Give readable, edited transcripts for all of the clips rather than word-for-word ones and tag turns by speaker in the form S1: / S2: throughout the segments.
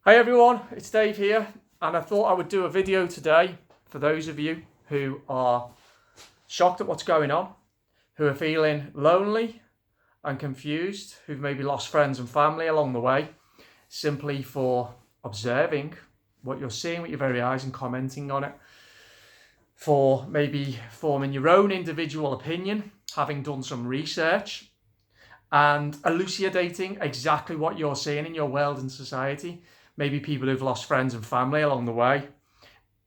S1: Hi everyone, it's Dave here, and I thought I would do a video today for those of you who are shocked at what's going on, who are feeling lonely and confused, who've maybe lost friends and family along the way, simply for observing what you're seeing with your very eyes and commenting on it, for maybe forming your own individual opinion, having done some research, and elucidating exactly what you're seeing in your world and society. Maybe people who've lost friends and family along the way.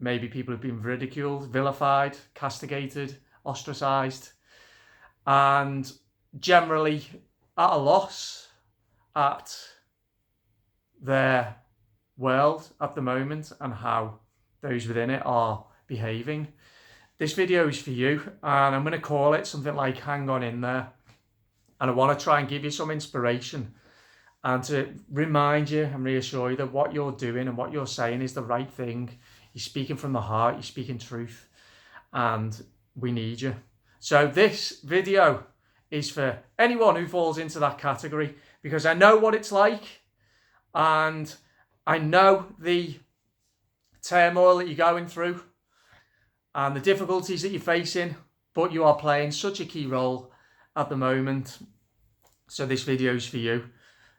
S1: Maybe people who've been ridiculed, vilified, castigated, ostracised, and generally at a loss at their world at the moment and how those within it are behaving. This video is for you, and I'm going to call it something like Hang On In There. And I want to try and give you some inspiration and to remind you and reassure you that what you're doing and what you're saying is the right thing. You're speaking from the heart, you're speaking truth, and we need you. So this video is for anyone who falls into that category, because I know what it's like, and I know the turmoil that you're going through and the difficulties that you're facing, but you are playing such a key role at the moment. So this video is for you.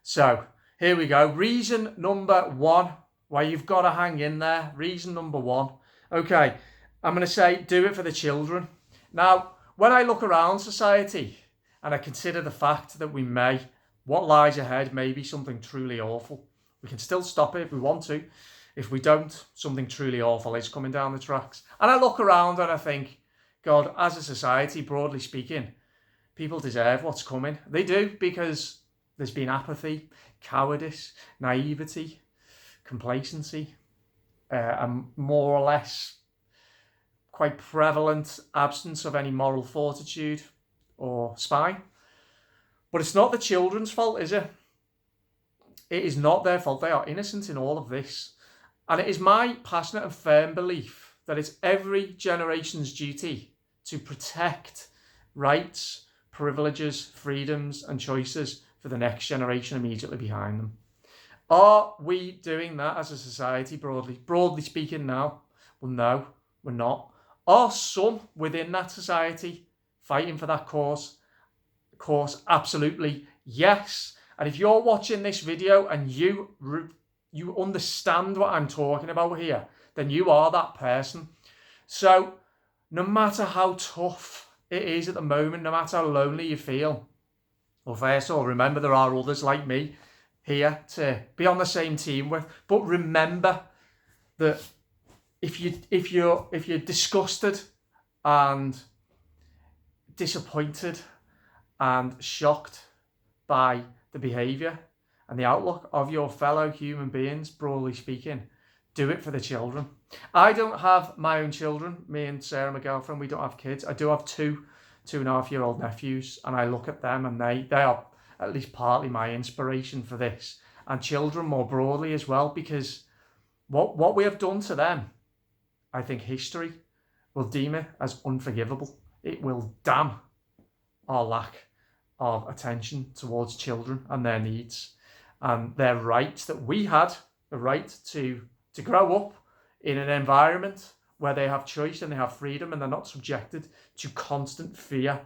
S1: So here we go. Reason number one, why you've got to hang in there. Reason number one. Okay, I'm going to say do it for the children. Now, when I look around society and I consider the fact that what lies ahead may be something truly awful. We can still stop it if we want to. If we don't, something truly awful is coming down the tracks. And I look around and I think, God, as a society, broadly speaking, people deserve what's coming. They do, because there's been apathy, cowardice, naivety, complacency, and more or less quite prevalent absence of any moral fortitude or spine. But it's not the children's fault, is it? It is not their fault. They are innocent in all of this. And it is my passionate and firm belief that it's every generation's duty to protect rights, privileges, freedoms and choices for the next generation immediately behind them. Are we doing that as a society broadly speaking now? Well, no, we're not. Are some within that society fighting for that cause? Of course, absolutely, yes. And if you're watching this video and you understand what I'm talking about here, then you are that person. So no matter how tough it is at the moment, no matter how lonely you feel, well, first of all, remember there are others like me here to be on the same team with. But remember that if you're disgusted and disappointed and shocked by the behaviour and the outlook of your fellow human beings, broadly speaking, do it for the children. I don't have my own children. Me and Sarah, my girlfriend, we don't have kids. I do have two 2.5-year-old nephews, and I look at them and they are at least partly my inspiration for this, and children more broadly as well, because what we have done to them, I think history will deem it as unforgivable. It will damn our lack of attention towards children and their needs and their rights, that we had the right to grow up in an environment where they have choice and they have freedom and they're not subjected to constant fear.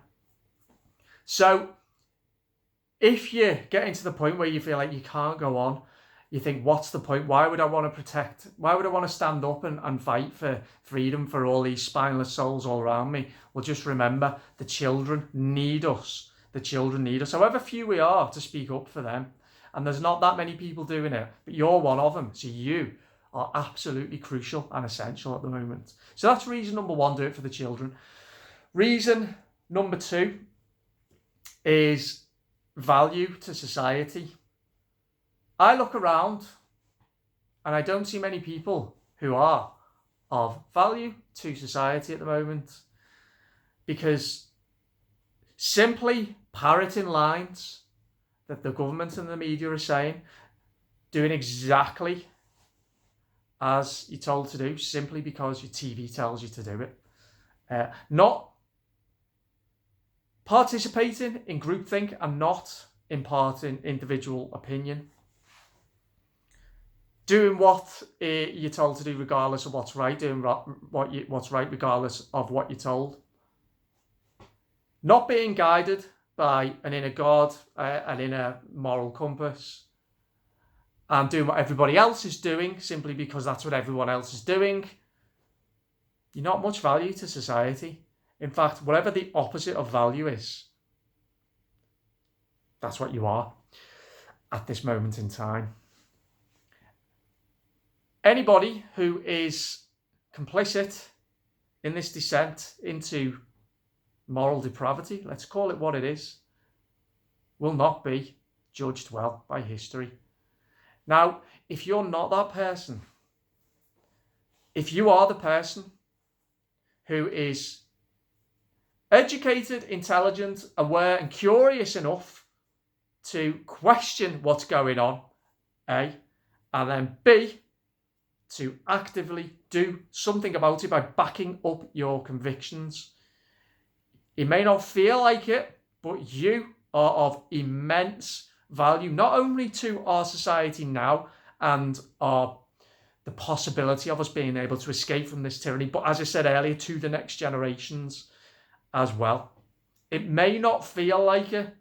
S1: So if you're getting to the point where you feel like you can't go on, you think, what's the point? Why would I want to stand up and fight for freedom for all these spineless souls all around me? Well, just remember, the children need us. The children need us, however few we are, to speak up for them. And there's not that many people doing it, but you're one of them. So you are absolutely crucial and essential at the moment. So that's reason number one, do it for the children. Reason number two is value to society. I look around and I don't see many people who are of value to society at the moment, because simply parroting lines that the government and the media are saying, doing exactly as you're told to do, simply because your TV tells you to do it. Not participating in groupthink and not imparting individual opinion. doing what you're told to do regardless of what's right, doing what's right regardless of what you're told. Not being guided by an inner God, an inner moral compass, and doing what everybody else is doing simply because that's what everyone else is doing. You're not much value to society. In fact, whatever the opposite of value is, that's what you are at this moment in time. Anybody who is complicit in this descent into moral depravity, let's call it what it is, will not be judged well by history. Now, if you're not that person, if you are the person who is educated, intelligent, aware, and curious enough to question what's going on, A, and then B, to actively do something about it by backing up your convictions. It may not feel like it, but you are of immense value, not only to our society now and the possibility of us being able to escape from this tyranny, but as I said earlier, to the next generations as well. It may not feel like it,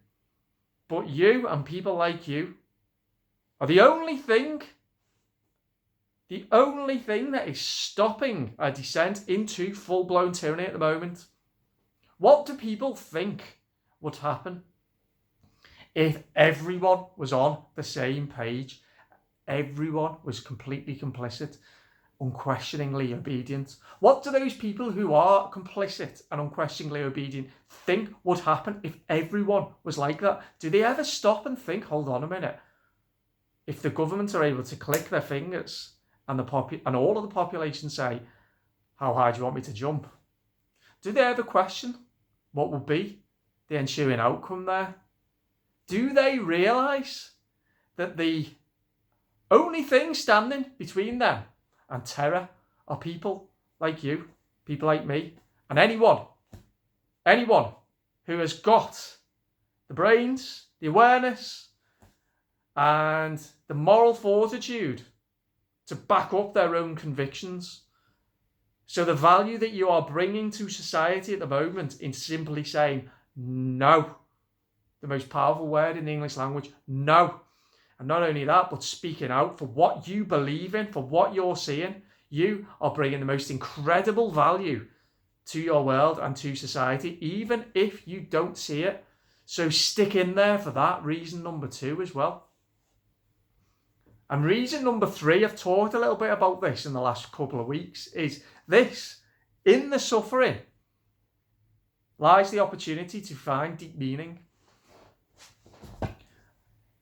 S1: but you and people like you are the only thing that is stopping a descent into full-blown tyranny at the moment. What do people think would happen if everyone was on the same page? Everyone was completely complicit, unquestioningly obedient. What do those people who are complicit and unquestioningly obedient think would happen if everyone was like that? Do they ever stop and think, hold on a minute, if the government are able to click their fingers and all of the population say, how high do you want me to jump? Do they ever question what will be the ensuing outcome there? Do they realise that the only thing standing between them and terror are people like you, people like me, and anyone who has got the brains, the awareness, and the moral fortitude to back up their own convictions? So the value that you are bringing to society at the moment in simply saying no, the most powerful word in the English language, no. And not only that, but speaking out for what you believe in, for what you're seeing, you are bringing the most incredible value to your world and to society, even if you don't see it. So stick in there for that, reason number 2 as well. And reason number 3, I've talked a little bit about this in the last couple of weeks, is this: in the suffering lies the opportunity to find deep meaning.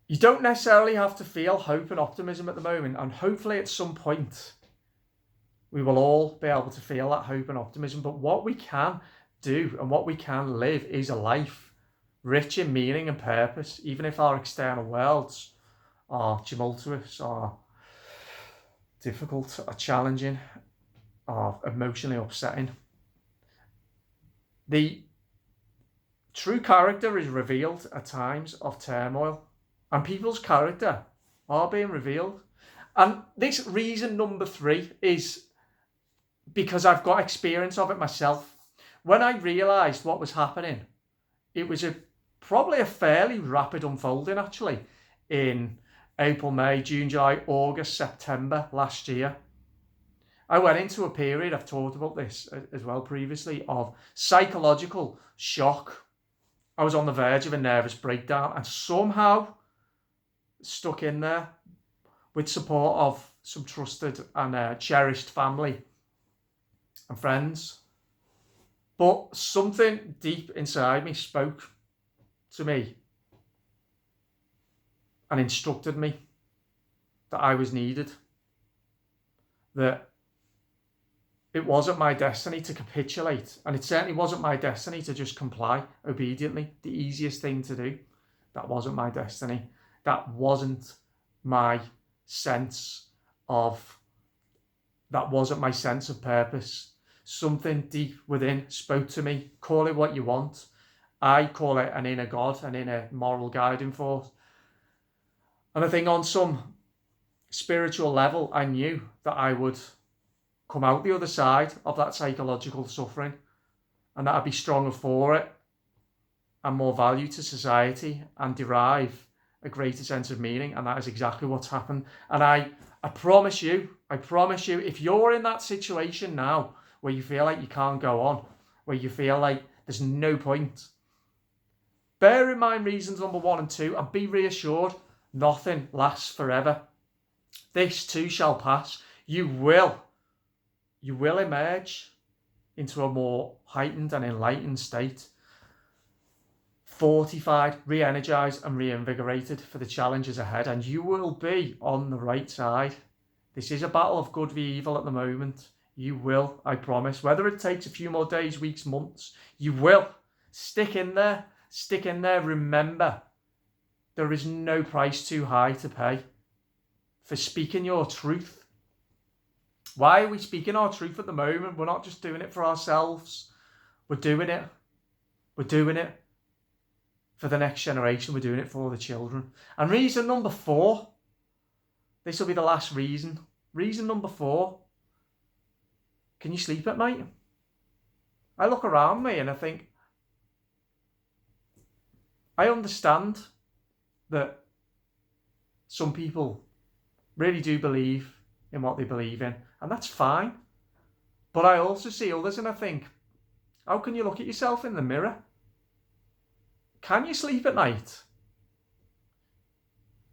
S1: You don't necessarily have to feel hope and optimism at the moment, and hopefully at some point we will all be able to feel that hope and optimism. But what we can do and what we can live is a life rich in meaning and purpose, even if our external worlds are tumultuous, are difficult, are challenging, are emotionally upsetting. The true character is revealed at times of turmoil, and people's character are being revealed. And this reason number 3 is because I've got experience of it myself. When I realised what was happening, it was probably a fairly rapid unfolding actually in April, May, June, July, August, September last year. I went into a period, I've talked about this as well previously, of psychological shock. I was on the verge of a nervous breakdown and somehow stuck in there with support of some trusted and cherished family and friends. But something deep inside me spoke to me and instructed me that I was needed, that it wasn't my destiny to capitulate, and it certainly wasn't my destiny to just comply obediently, the easiest thing to do. That wasn't my destiny. That wasn't my sense of purpose. Something deep within spoke to me. Call it what you want. I call it an inner God, an inner moral guiding force. And I think on some spiritual level, I knew that I would come out the other side of that psychological suffering, and that I'd be stronger for it and more value to society and derive a greater sense of meaning. And that is exactly what's happened. And I promise you, if you're in that situation now where you feel like you can't go on, where you feel like there's no point, bear in mind reasons number 1 and 2, and be reassured, nothing lasts forever. This too shall pass. You will emerge into a more heightened and enlightened state, fortified, re-energized and reinvigorated for the challenges ahead, and you will be on the right side. This is a battle of good v evil at the moment. You will, I promise. Whether it takes a few more days, weeks, months, you will. Stick in there. Stick in there. Remember, there is no price too high to pay for speaking your truth. Why are we speaking our truth at the moment? We're not just doing it for ourselves. We're doing it. We're doing it for the next generation. We're doing it for the children. And reason number 4, this will be the last reason. Reason number 4, can you sleep at night? I look around me and I think, I understand that some people really do believe in what they believe in, and that's fine. But I also see others and I think, how can you look at yourself in the mirror? Can you sleep at night?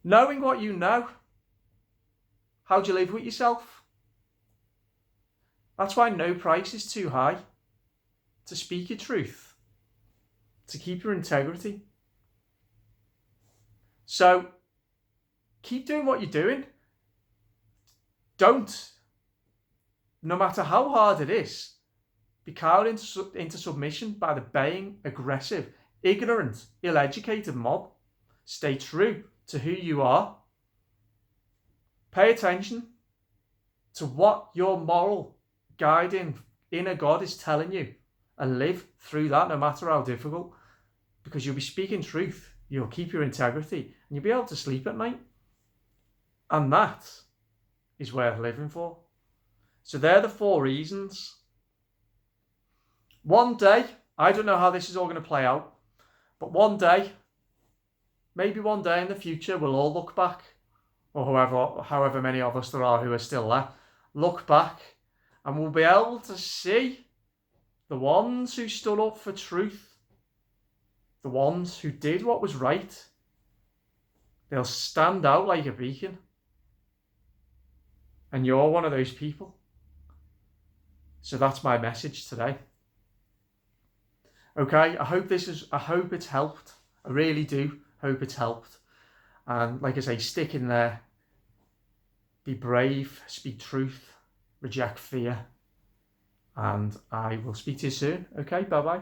S1: Knowing what you know, how do you live with yourself? That's why no price is too high to speak your truth, to keep your integrity. So keep doing what you're doing. Don't, no matter how hard it is, be cowed into submission by the baying, aggressive, ignorant, ill-educated mob. Stay true to who you are. Pay attention to what your moral, guiding inner God is telling you, and live through that no matter how difficult, because you'll be speaking truth. You'll keep your integrity and you'll be able to sleep at night. And that is worth living for. So they're the 4 reasons. One day, I don't know how this is all going to play out, but one day, maybe one day in the future, we'll all look back, or however many of us there are who are still there, look back and we'll be able to see the ones who stood up for truth, the ones who did what was right. They'll stand out like a beacon. And you're one of those people. So that's my message today. Okay, I hope it's helped. I really do hope it's helped. And like I say, stick in there. Be brave, speak truth, reject fear. And I will speak to you soon. Okay, bye-bye.